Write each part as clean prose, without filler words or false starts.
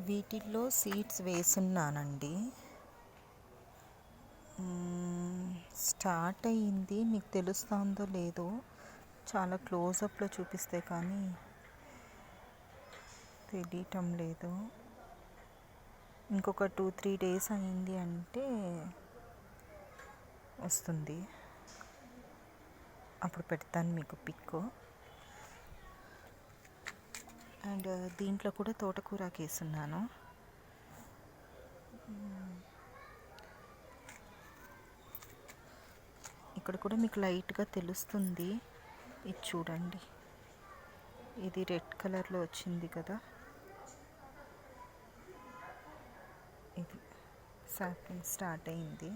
వీటిల్లో seeds వేసున్నానండి. Start అయ్యింది, మీకు తెలుస్తుందో లేదో, చాలా క్లోజప్లో చూపిస్తే కానీ తెలియటం లేదు. ఇంకొక 2-3 డేస్ అయింది అంటే వస్తుంది, అప్పుడు పెడతాను మీకు పిక్. అండ్ దీంట్లో కూడా తోటకూరకి వేస్తున్నాను. ఇక్కడ కూడా మీకు లైట్గా తెలుస్తుంది, ఇది చూడండి, ఇది రెడ్ కలర్లో వచ్చింది కదా, ఇది సాప్లింగ్ స్టార్ట్ అయింది.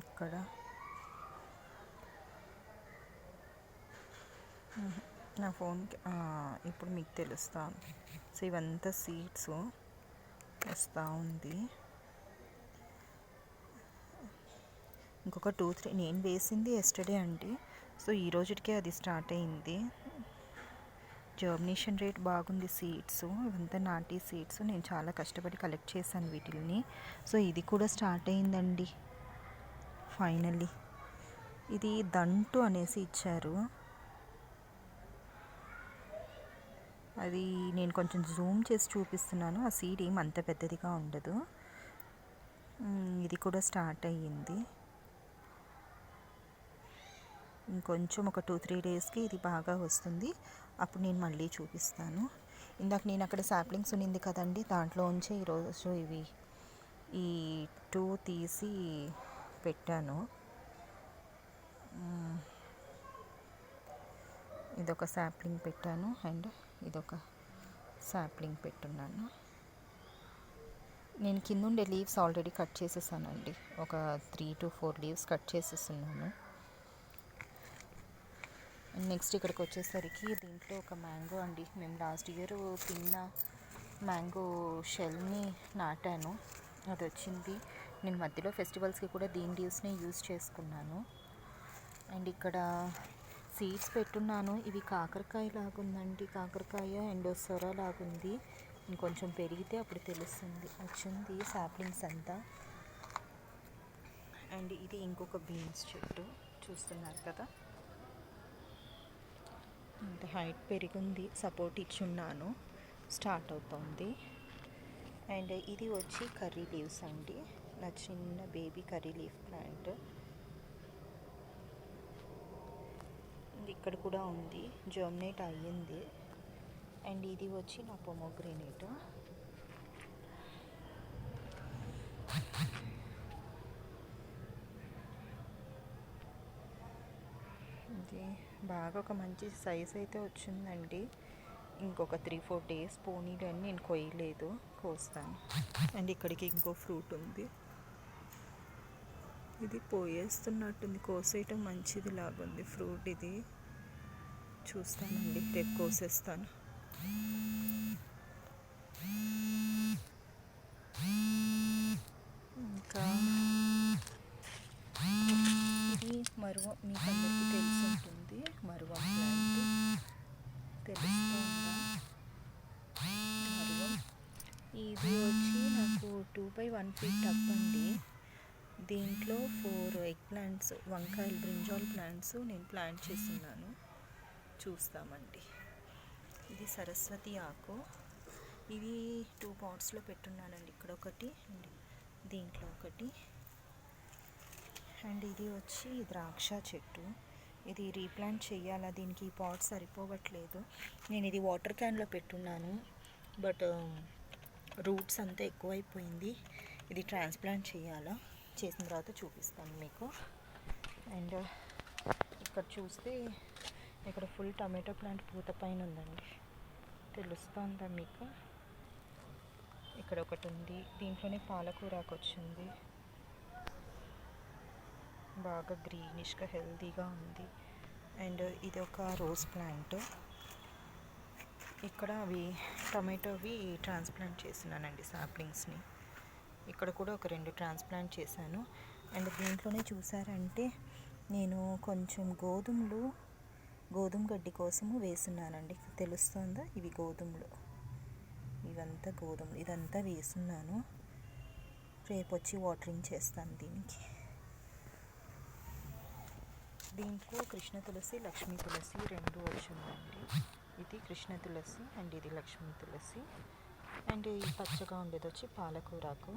ఇక్కడ నా ఫోన్కి ఇప్పుడు మీకు తెలుస్తాను. సో ఇవంతా సీడ్స్ వస్తూ ఉంది. ఇంకొక 2-3 నేను వేసింది ఎస్టర్డే అండి. సో ఈ రోజుకే అది స్టార్ట్ అయింది. జర్మినేషన్ రేట్ బాగుంది. సీడ్స్ ఇవంతా నాటి సీడ్స్, నేను చాలా కష్టపడి కలెక్ట్ చేశాను వీటిల్ని. సో ఇది కూడా స్టార్ట్ అయిందండి ఫైనల్లీ. ఇది దంటు అనేసి ఇచ్చారు, అది నేను కొంచెం జూమ్ చేసి చూపిస్తున్నాను. ఆ సీడ్ ఏం అంత పెద్దదిగా ఉండదు. ఇది కూడా స్టార్ట్ అయ్యింది. ఇంకొంచెం ఒక 2-3 డేస్కి ఇది బాగా వస్తుంది, అప్పుడు నేను మళ్ళీ చూపిస్తాను. ఇందాక నేను అక్కడ సాప్లింగ్స్ ఉన్నింది కదండి, దాంట్లో ఉంచే ఈరోజు ఈ 2 తీసి పెట్టాను. ఇదొక సాప్లింగ్ పెట్టాను అండ్ ఇదొక సాప్లింగ్ పెట్టున్నాను. నేను కింద ఉండే లీవ్స్ ఆల్రెడీ కట్ చేసేసానండి, ఒక 3-4 లీవ్స్ కట్ చేసేస్తున్నాను. నెక్స్ట్ ఇక్కడికి వచ్చేసరికి దీంట్లో ఒక మ్యాంగో అండి, మేము లాస్ట్ ఇయర్ తిన్న మ్యాంగో షెల్ని నాటాను, అది వచ్చింది. నేను మధ్యలో ఫెస్టివల్స్కి కూడా దీని లీవ్స్ని యూజ్ చేసుకున్నాను. అండ్ ఇక్కడ సీడ్స్ పెట్టున్నాను, ఇవి కాకరకాయ లాగుందండి, కాకరకాయ అండ్ సొర లాగుంది. ఇంకొంచెం పెరిగితే అప్పుడు తెలుస్తుంది. వచ్చింది సాప్లింగ్స్ అంతా. అండ్ ఇది ఇంకొక బీన్స్ చెట్టు చూస్తున్నారు కదా, ఇంత హైట్ పెరిగింది, సపోర్ట్ ఇచ్చున్నాను, స్టార్ట్ అవుతుంది. అండ్ ఇది వచ్చి కర్రీ లీవ్స్ అండి, నా చిన్న బేబీ కర్రీ లీఫ్ ప్లాంట్. ఇక్కడ కూడా ఉంది, జర్మినేట్ అయ్యింది. అండ్ ఇది వచ్చి నా పొమోగ్రేనేట్. ఇది బాగా ఒక మంచి సైజ్ అయితే వచ్చిందండి. ఇంకొక 3-4 డేస్ పోనీలు అని నేను కొయ్యలేదు, కోస్తాను. అండ్ ఇక్కడికి ఇంకో ఫ్రూట్ ఉంది, ఇది పోయేస్తున్నట్టుంది, కోసేయటం మంచిది లాగుంది ఫ్రూట్. ఇది చూస్తానండి, రేపు కోసేస్తాను. ఇంకా ఇది మరువం, మీకు అందరికీ తెలిసి ఉంటుంది, మరువం ప్లాంట్ తెలుస్తుందా? మరువం ఇది వచ్చి నాకు 2x1 feet టబ్ అండి. దీంట్లో 4 ఎగ్ ప్లాంట్స్, వంకాయలు, బ్రింజాల్ ప్లాంట్స్ నేను ప్లాంట్ చేస్తున్నాను, చూస్తామండి. ఇది సరస్వతి ఆకు, ఇది 2 పాట్స్లో పెట్టున్నానండి, ఇక్కడ ఒకటి అండ్ దీంట్లో ఒకటి. అండ్ ఇది వచ్చి ద్రాక్ష చెట్టు, ఇది రీప్లాంట్ చేయాలా, దీనికి ఈ పాట్ సరిపోవట్లేదు. నేను ఇది వాటర్ క్యాన్లో పెట్టున్నాను, బట్ రూట్స్ అంతా ఎక్కువైపోయింది. ఇది ట్రాన్స్ప్లాంట్ చేయాలా, చేసిన తర్వాత చూపిస్తాను మీకు. అండ్ ఇక్కడ చూస్తే ఇక్కడ ఫుల్ టమాటో ప్లాంట్ పూత పైన ఉందండి, తెలుస్తుందా మీకు? ఇక్కడ ఒకటి ఉంది, దీంట్లోనే పాలకూరాకు వచ్చింది, బాగా గ్రీనిష్గా హెల్తీగా ఉంది. అండ్ ఇది ఒక రోజ్ ప్లాంట్. ఇక్కడ అవి టమాటోవి ట్రాన్స్ప్లాంట్ చేస్తున్నానండి సాప్లింగ్స్ని. ఇక్కడ కూడా ఒక 2 ట్రాన్స్ప్లాంట్ చేశాను. అండ్ దీంట్లోనే చూసారంటే నేను కొంచెం గోధుమ గడ్డి కోసము వేస్తున్నానండి. తెలుస్తుందా? ఇవి గోధుమలు, ఇవంతా గోధుమలు, ఇదంతా వేస్తున్నాను. రేపు వచ్చి వాటరింగ్ చేస్తాను దీనికి. దీంట్లో కృష్ణ తులసి, లక్ష్మీ తులసి 2 వచ్చిందండి. ఇది కృష్ణ తులసి అండ్ ఇది లక్ష్మీ తులసి. అండ్ ఈ పచ్చగా ఉండేది వచ్చి పాలకూరాకు.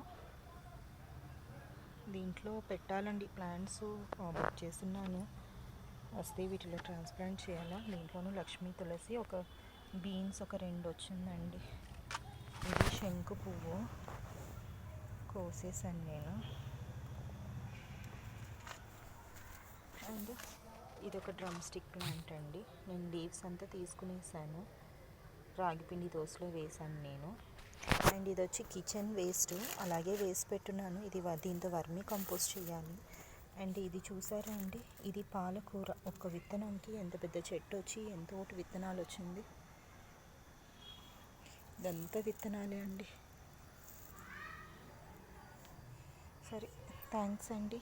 దీంట్లో పెట్టాలండి ప్లాంట్స్, బుక్ చేస్తున్నాను, వస్తే వీటిలో ట్రాన్స్ప్లాంట్ చేయాలా. దీంట్లోనూ లక్ష్మీ తులసి, ఒక బీన్స్ ఒక 2 వచ్చిందండి. ఇది శంకు పువ్వు కోసేసాను నేను. అండ్ ఇది ఒక డ్రమ్ స్టిక్ ప్లాంట్ అండి. నేను లీవ్స్ అంతా తీసుకునేసాను, రాగిపిండి దోశలో వేసాను నేను. అండ్ ఇది వచ్చి కిచెన్ వేస్ట్, అలాగే వేసి పెట్టున్నాను. ఇది దీంతో వర్మీ కంపోస్ట్ చేయాలి. అండ్ ఇది చూసారా అండి, ఇది పాలకూర. ఒక విత్తనానికి ఎంత పెద్ద చెట్టు వచ్చి ఎంతోటి విత్తనాలు వచ్చింది. ఇదంతా విత్తనాలే అండి. సరే, థ్యాంక్స్ అండి.